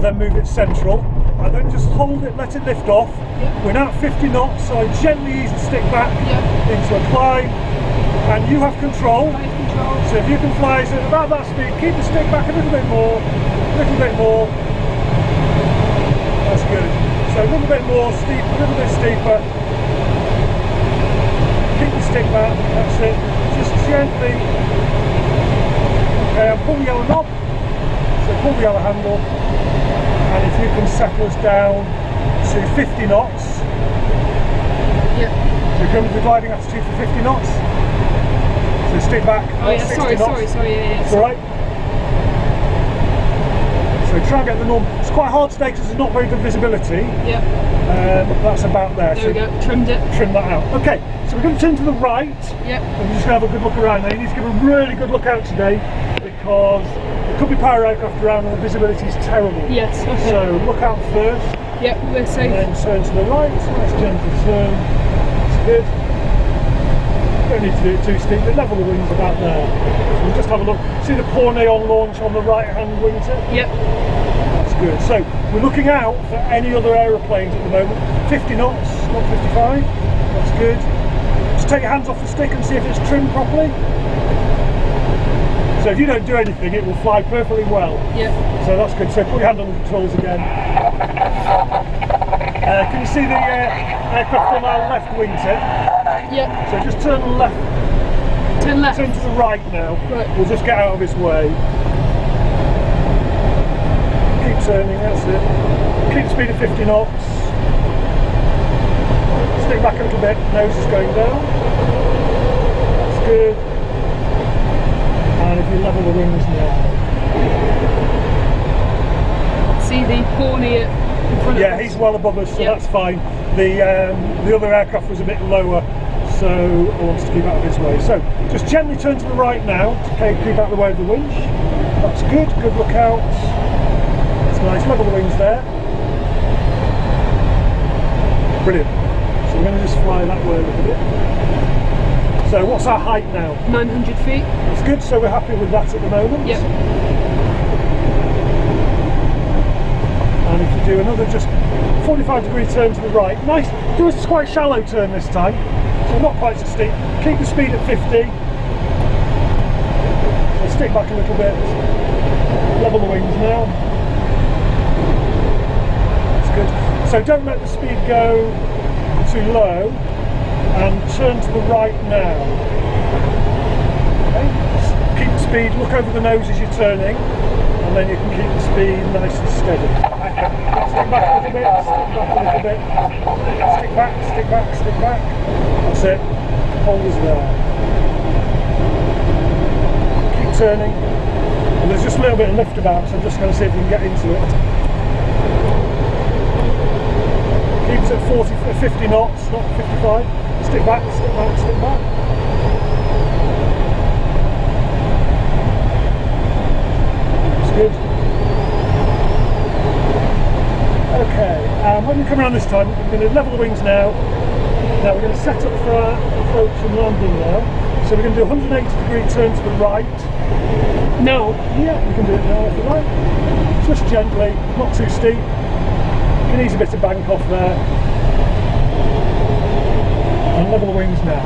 then move it central, and then just hold it, let it lift off. We're now at 50 knots, so I gently ease the stick back into a climb, and you have control. So if you can fly at about that speed, keep the stick back a little bit more, That's good. So a little bit more steep, a little bit steeper. Keep the stick back, that's it. Just gently. Okay, and pull the yellow knob. So pull the yellow handle. And if you can settle us down to 50 knots. So come to the gliding attitude for 50 knots. So stick back. Oh yeah, sorry, yeah. It's alright. So try and get the norm. It's quite hard today because there's not very good visibility. That's about there. There we go, trimmed it. Trim that out. Okay, so we're going to turn to the right. And we're just going to have a good look around now. You need to give a really good look out today because there could be power aircraft around and the visibility is terrible. Yes, okay. So look out first. We're safe. And then turn to the right. Nice gentle turn. That's good. Don't need to do it too steep, but level the wings about there. So we'll just have a look. See the poor neon launch on the right hand wingtip? That's good. So we're looking out for any other aeroplanes at the moment. 50 knots, not 55. That's good. Just take your hands off the stick and see if it's trimmed properly. So if you don't do anything, it will fly perfectly well. So that's good. So put your hand on the controls again. Can you see the aircraft on our left wingtip? So just turn left. Turn left. Turn to the right now. We'll just get out of his way. Keep turning, that's it. Keep the speed of 50 knots. Stick back a little bit, nose is going down. That's good. And if you level the wings now. See the pony in front of us? He's well above us, so that's fine. The other aircraft was a bit lower, so I want to keep out of his way. So just gently turn to the right now to keep out of the way of the winch. That's good, good look out. That's nice, level the wings there. Brilliant. So we're going to just fly that way a little bit. So what's our height now? 900 feet. That's good, so we're happy with that at the moment. And if you do another just 45-degree turn to the right, nice, do a quite shallow turn this time, so not quite so steep. Keep the speed at 50. So stick back a little bit. Level the wings now. That's good. So don't let the speed go too low, and turn to the right now. Okay. Keep the speed, look over the nose as you're turning, and then you can keep the speed nice and steady. Stick back a little bit, stick back a little bit. Stick back, stick back, stick back. That's it. Hold us there. Keep turning. And there's just a little bit of lift about, so I'm just going to see if we can get into it. Keep it at 50 knots, not 55. Stick back, stick back, stick back. That's good. Okay, when we come around this time, we're going to level the wings now. Now we're going to set up for our approach and landing now. So we're going to do a 180-degree turn to the right. No. Yeah, we can do it now if you like. Just gently, not too steep. You can ease a bit of bank off there. And level the wings now.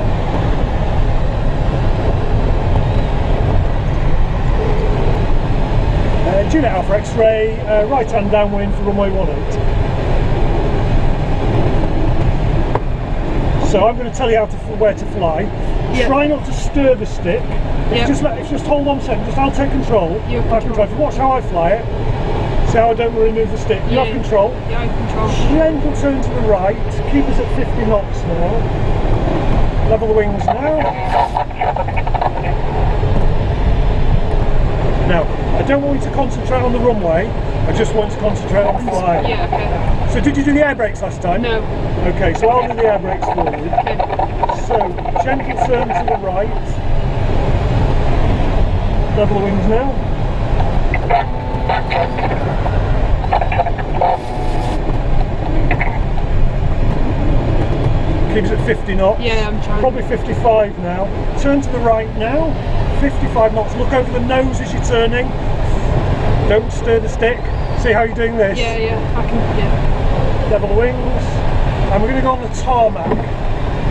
Juliet Alpha X-ray, right hand downwind for runway 18. So I'm going to tell you where to fly. Try not to stir the stick. Just hold on a second. I'll take control. I have control. If you watch how I fly it, see how I don't remove the stick. You have control. I have control. Gentle turn to the right. Keep us at 50 knots now. Level the wings now. Now, I don't want you to concentrate on the runway, I just want to concentrate on flying. So did you do the air brakes last time? No. Okay, so I'll do the air brakes for you. So, gentle turn to the right. Level the wings now. Keeps at 50 knots. I'm trying. Probably 55 now. Turn to the right now. 55 knots. Look over the nose as you're turning. Don't stir the stick. See how you're doing this? Yeah, yeah, I can, yeah. Level the wings. And we're going to go on the tarmac.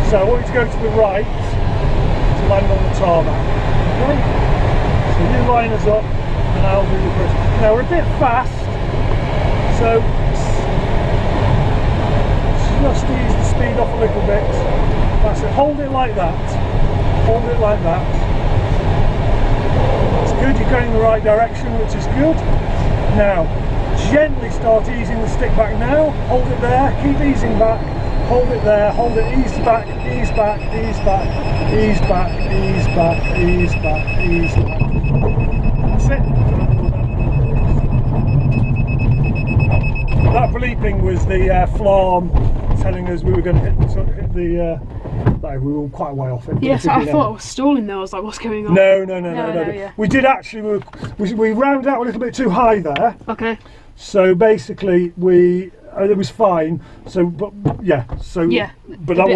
So I want you to go to the right to land on the tarmac. Okay? So you line us up and I'll do the push. Now we're a bit fast, so just ease the speed off a little bit. That's it. Hold it like that. Hold it like that. That's good. You're going in the right direction, which is good. Now, gently start easing the stick back now. Hold it there. Keep easing back. Hold it there. Hold it. Ease back. Ease back. Ease back. Ease back. Ease back. Ease back. Ease back. That's it. That bleeping was the flarm telling us we were going to hit the. We were quite a way off it. Yes, I thought I was stalling there. I was like, what's going on? No. Yeah. We did actually. We rounded out a little bit too high there. Okay. So basically, it was fine. So, but yeah. So yeah. But that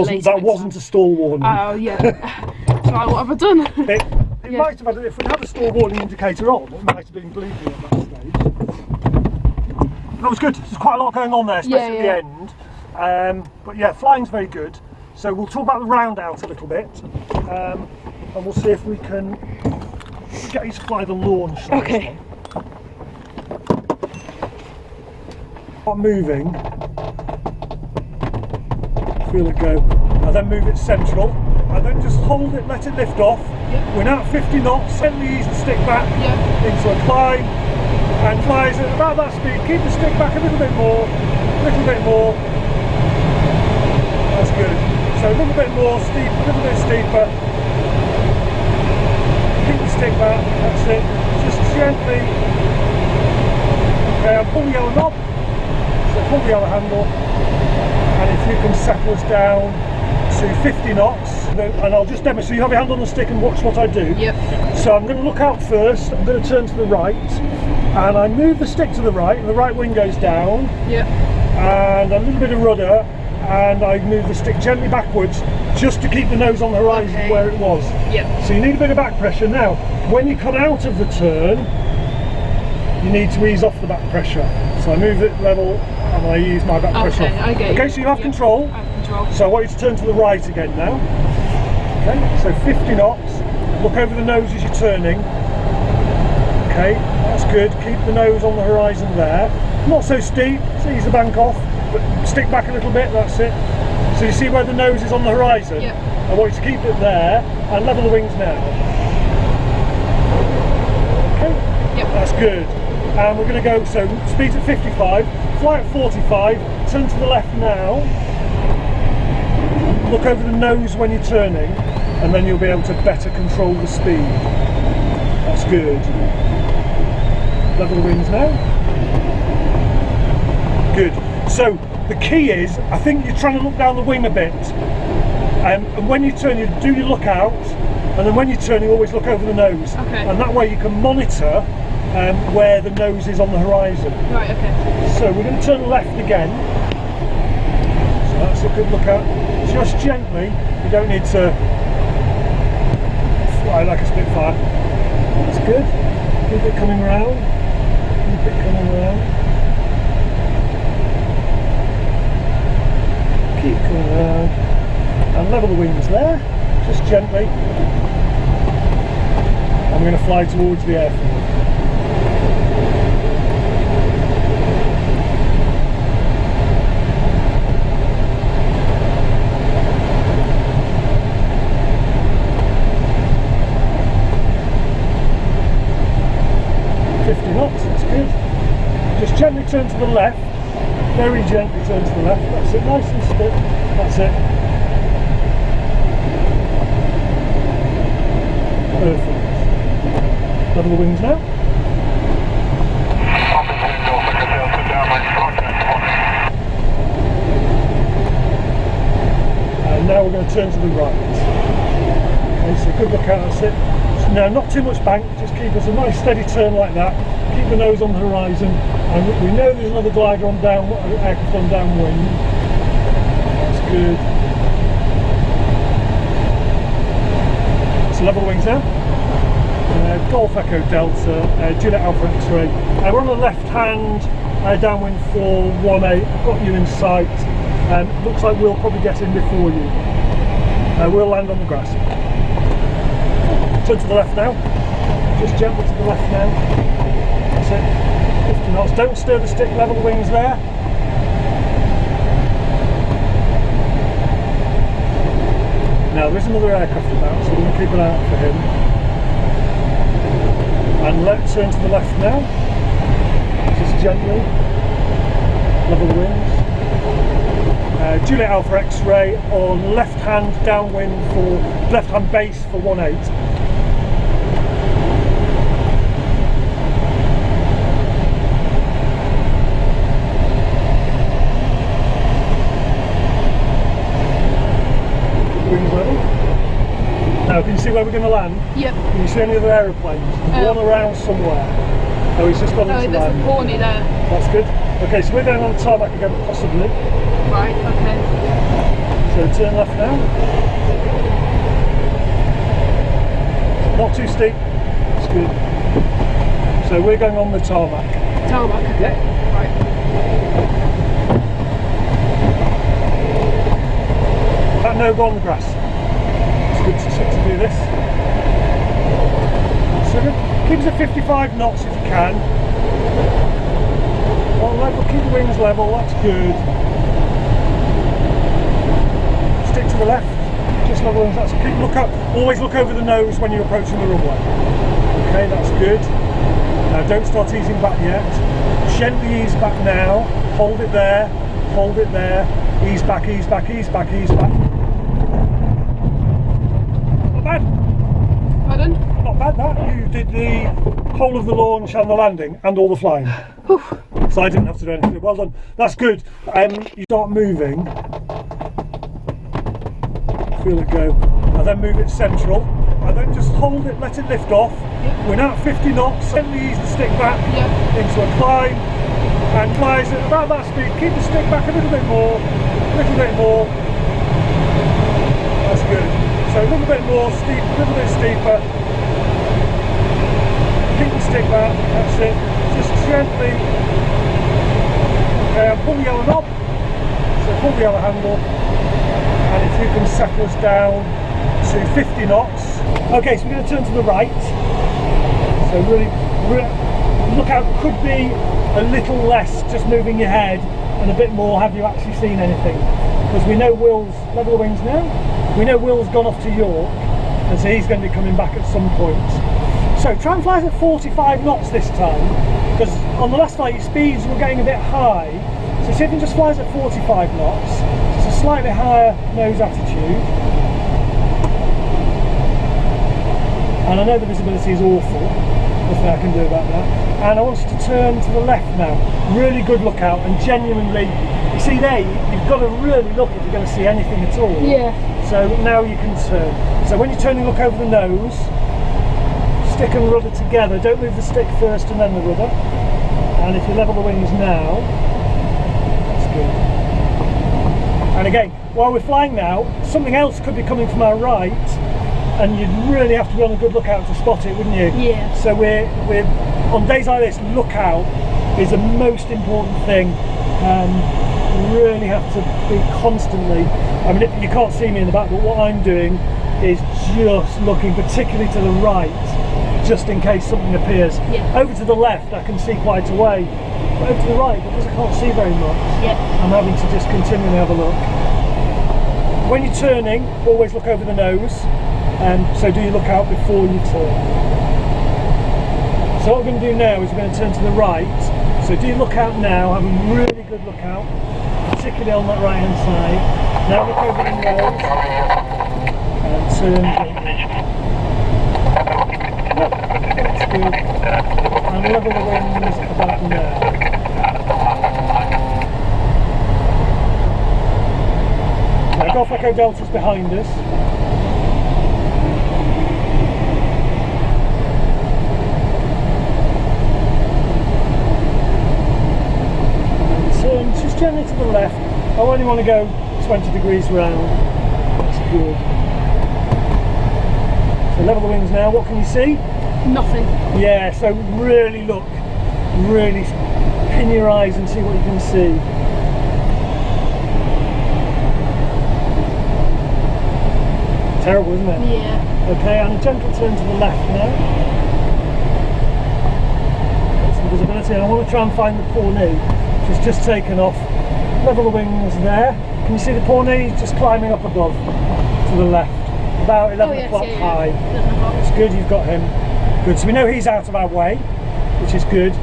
wasn't a stall warning. Oh yeah. So what have I done? It might have had, if we had a stall warning indicator on, it might have been bleeping at that stage. That was good. There's quite a lot going on there, especially at the end. But yeah, flying's very good. So we'll talk about the round out a little bit, and we'll see if we can get you to fly the launch. Okay. Start moving. Feel it go, and then move it central, and then just hold it, let it lift off. Yep. We're now at 50 knots. Gently ease the stick back into a climb, and flies at about that speed. Keep the stick back a little bit more, That's good. So a little bit more steep, a little bit steeper. Keep the stick back, that's it. Just gently. Okay, I'll pull the yellow knob. So pull the yellow handle. And if you can settle us down to 50 knots, and I'll just demonstrate. So you have your hand on the stick and watch what I do. Yep. So I'm going to look out first, I'm going to turn to the right, and I move the stick to the right, and the right wing goes down. Yep. And a little bit of rudder, and I move the stick gently backwards just to keep the nose on the horizon where it was. Yep. So you need a bit of back pressure. Now, when you come out of the turn, you need to ease off the back pressure. So I move it level and I ease my back pressure off. I get you. Okay, so you have control. I have control. So I want you to turn to the right again now. Okay, so 50 knots. Look over the nose as you're turning. Okay, that's good. Keep the nose on the horizon there. Not so steep, so ease the bank off, but stick back a little bit, that's it. So you see where the nose is on the horizon? Yep. I want you to keep it there and level the wings now. Okay, Yep. that's good. And we're going to go, so speed's at 55, fly at 45, turn to the left now. Look over the nose when you're turning, and then you'll be able to better control the speed. That's good. Level the wings now. Good. So the key is, I think you're trying to look down the wing a bit, and when you turn, you do your look out, and then when you turn, you always look over the nose. Okay. And that way you can monitor where the nose is on the horizon. Right. Okay. So we're going to turn left again. So that's a good look out. Just gently. You don't need to fly like a Spitfire. That's good. Keep it coming round. Keep it coming round. Keep coming round. And level the wings there. Just gently. And we're going to fly towards the airfield. Just gently turn to the left, very gently turn to the left, that's it, nice and stiff, that's it. Perfect. Level the wings now. And now we're going to turn to the right. Okay, so good look out, that's it. Now, not too much bank, just keep us a nice steady turn like that. Keep the nose on the horizon, and we know there's another glider on aircraft on downwind. That's good. So level wings now. Golf Echo Delta, Juliet Alpha X-ray. We're on the left-hand downwind for 1/8. I've got you in sight. Looks like we'll probably get in before you. We'll land on the grass. Turn to the left now. Just gently to the left now. That's it. 50 knots. Don't stir the stick, level the wings there. Now there is another aircraft about, so we're going to keep an eye out for him. And let's turn to the left now. Just gently. Level the wings. Juliet Alpha X-ray on left hand downwind for left hand base for 1/8. Wings level. Now can you see where we're going to land? Yep. Can you see any other aeroplanes? One around somewhere. Oh, he's just gone into there's land. a Pawnee there. That's good. Okay, so we're going on the tarmac again, possibly. Right, okay. So turn left now. Not too steep. That's good. So we're going on the tarmac. Tarmac, okay. Yeah. Right. That no go on the grass. It's good to do this. So keep us at 55 knots if you can. On level, keep the wings level, that's good. Stick to the left, just level wings, that's keep look up, always look over the nose when you're approaching the runway. Okay, that's good. Now don't start easing back yet. Gently ease back now, hold it there, ease back, ease back, ease back, ease back. Not bad. Pardon? Not bad that. You did the whole of the launch and the landing and all the flying. Whew. So I didn't have to do anything. Well done. That's good. You start moving. Feel it go. And then move it central. And then just hold it, let it lift off. Yep. We're now at 50 knots. Gently ease the stick back into a climb. And flies at about that speed. Keep the stick back a little bit more. A little bit more. That's good. So a little bit more steep, a little bit steeper. Keep the stick back. That's it. Just gently. Pull the yellow knob, so pull the yellow handle, and if you can settle us down to 50 knots. Okay, so we're going to turn to the right, so really look out, could be a little less just moving your head and a bit more have you actually seen anything, because we know Will's, level the wings now, we know Will's gone off to York, and so he's going to be coming back at some point. So try and fly us at 45 knots this time, because on the last flight your speeds were getting a bit high, so see if you can just fly us at 45 knots, so it's a slightly higher nose attitude. And I know the visibility is awful, nothing I can do about that. And I want you to turn to the left now, really good look out, and genuinely, you see there, you've got to really look if you're going to see anything at all. Yeah. So now you can turn. So when you're turning, look over the nose, stick and rudder together, don't move the stick first and then the rudder. And if you level the wings now, that's good. And again, while we're flying now, something else could be coming from our right, and you'd really have to be on a good lookout to spot it, wouldn't you? Yeah. So we're on days like this, lookout is the most important thing. You really have to be constantly, I mean you can't see me in the back, but what I'm doing is just looking particularly to the right, just in case something appears. Yeah. Over to the left I can see quite a way, but over to the right, because I can't see very much, I'm having to just continually have a look. When you're turning, always look over the nose, so do you look out before you turn. So what we're going to do now is we're going to turn to the right, so do you look out now, have a really good look out, particularly on that right hand side. Now look over the nose, and turn gently. That's good. And level the wings about now. Now Golf Echo Delta's behind us. And turn just gently to the left. I only want to go 20 degrees round. That's good. So level the wings now. What can you see? Nothing. Yeah, so really look, really pin your eyes and see what you can see. Terrible, isn't it? Yeah. Okay, and a gentle turn to the left now. Get some visibility, and I want to try and find the Pawnee, which has just taken off. Level the wings there. Can you see the Pawnee just climbing up above to the left? About 11 o'clock high. It's good, you've got him. Good, so we know he's out of our way, which is good.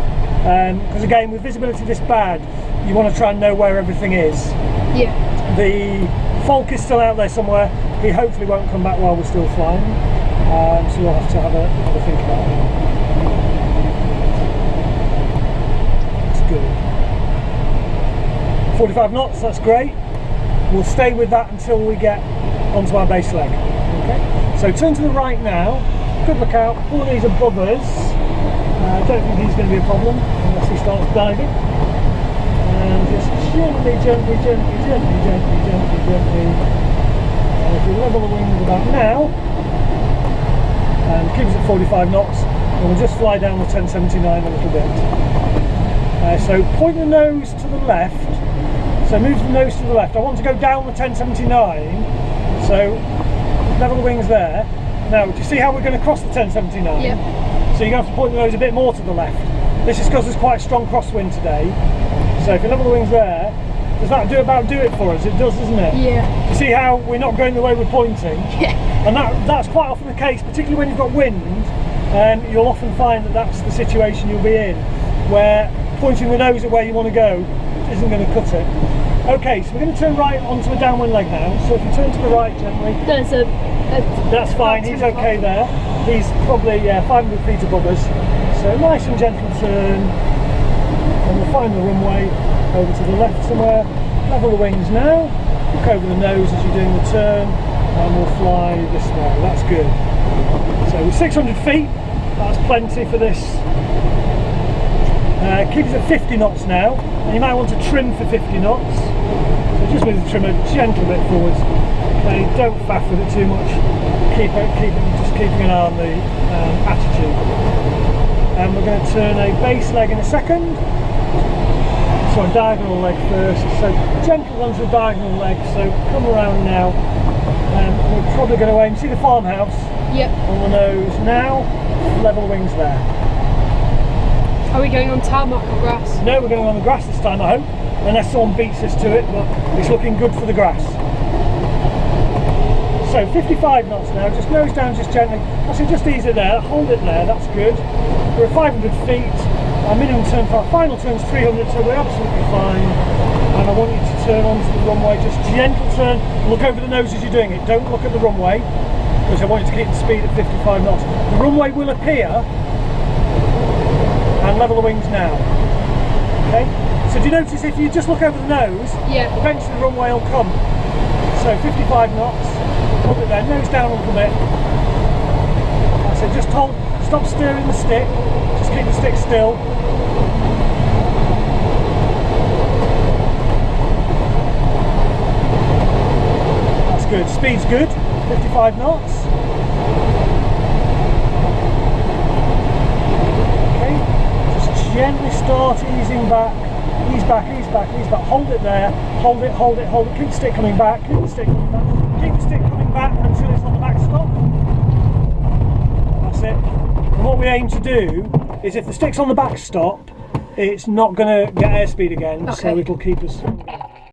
Because again, with visibility this bad, you want to try and know where everything is. Yeah. The Falk is still out there somewhere. He hopefully won't come back while we're still flying. So we'll have to have a think about it. That's good. 45 knots, that's great. We'll stay with that until we get onto our base leg. Okay. So turn to the right now. Good look out. Pawnee's above us. I don't think he's going to be a problem unless he starts diving. And just gently. And if we level the wings about now, and keep us at 45 knots, and we'll just fly down the 1079 a little bit. So point the nose to the left. So move the nose to the left. I want to go down the 1079. So level the wings there. Now, do you see how we're going to cross the 1079? Yep. So you're going to have to point the nose a bit more to the left. This is because there's quite a strong crosswind today. So if you level the wings there, does that do it for us? It does, doesn't it? Yeah. You see how we're not going the way we're pointing? Yeah. And that's quite often the case, particularly when you've got wind. You'll often find that that's the situation you'll be in, where pointing the nose at where you want to go isn't going to cut it. Okay, so we're going to turn right onto a downwind leg now. So if you turn to the right gently, that's fine. He's okay there. He's probably 500 feet above us. So nice and gentle turn, and we'll find the runway over to the left somewhere. Level the wings now. Look over the nose as you're doing the turn, and we'll fly this way. That's good. So with 600 feet, that's plenty for this. Keep us at 50 knots now, and you might want to trim for 50 knots. So just move the trim a gentle bit forwards. Okay, don't faff with it too much. Just keeping an eye on the attitude. And we're going to turn a base leg in a second. So a diagonal leg first. So gentle onto a diagonal leg. So come around now. We're probably going to aim. See the farmhouse? Yep. On the nose now. Level wings there. Are we going on tarmac or grass? No, we're going on the grass this time, I hope. Unless someone beats us to it, but it's looking good for the grass. So 55 knots now, just nose down just gently. I said just ease it there, hold it there, that's good. We're at 500 feet. Our minimum turn for our final turn is 300, so we're absolutely fine. And I want you to turn onto the runway, just gentle turn. Look over the nose as you're doing it. Don't look at the runway, because I want you to keep the speed at 55 knots. The runway will appear, and level the wings now. Okay? So do you notice if you just look over the nose, eventually the runway will come. So 55 knots, hold it there, nose down a little bit. So just stop steering the stick, just keep the stick still. That's good, speed's good, 55 knots. Gently start easing back, ease back, hold it there, hold it, keep the stick coming back, keep the stick coming back until it's on the back stop. That's it. And what we aim to do is if the stick's on the back stop, it's not going to get airspeed again, so it'll keep us